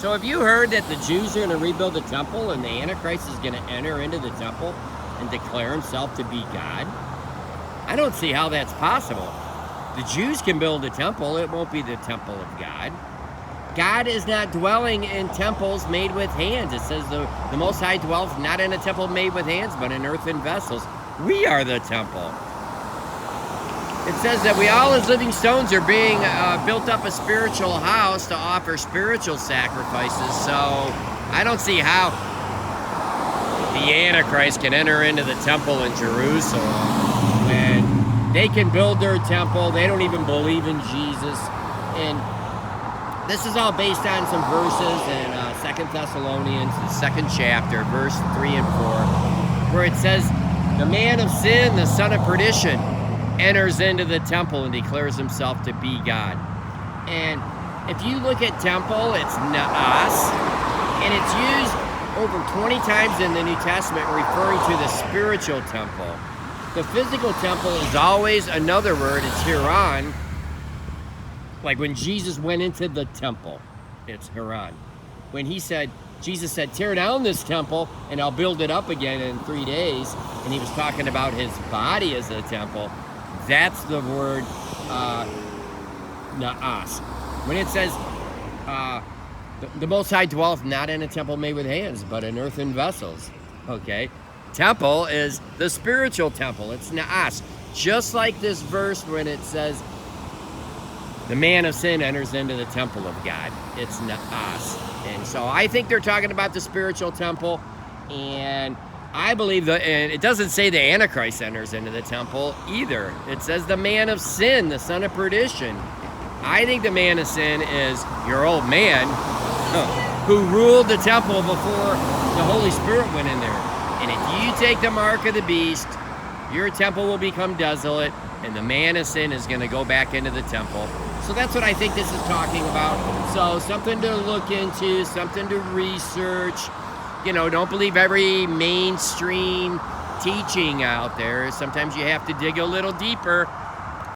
So have you heard that the Jews are going to rebuild the temple and the Antichrist is going to enter into the temple and declare himself to be God? I don't see how that's possible. The Jews can build a temple. It won't be the temple of God. God is not dwelling in temples made with hands. It says the Most High dwells not in a temple made with hands, but in earthen vessels. We are the temple. It says that we all as living stones are being built up a spiritual house to offer spiritual sacrifices. So I don't see how the Antichrist can enter into the temple in Jerusalem when they can build their temple. They don't even believe in Jesus. And this is all based on some verses in 2 Thessalonians, the 2nd chapter, verse 3 and 4, where it says, the man of sin, the son of perdition, enters into the temple and declares himself to be God. And if you look at temple, it's naas, and it's used over 20 times in the New Testament referring to the spiritual temple. The physical temple is always another word, it's Haran. Like when Jesus went into the temple, it's Haran. When Jesus said, tear down this temple and I'll build it up again in 3 days, and he was talking about his body as a temple, that's the word naas. When it says, the Most High dwelleth not in a temple made with hands, but in earthen vessels. Okay? Temple is the spiritual temple. It's naas. Just like this verse when it says, the man of sin enters into the temple of God. It's naas. And so I think they're talking about the spiritual temple, and I believe that, and it doesn't say the Antichrist enters into the temple either. It says the man of sin, the son of perdition. I think the man of sin is your old man who ruled the temple before the Holy Spirit went in there. And if you take the mark of the beast, your temple will become desolate, and the man of sin is going to go back into the temple. So that's what I think this is talking about. So something to look into, something to research. You know, don't believe every mainstream teaching out there. Sometimes you have to dig a little deeper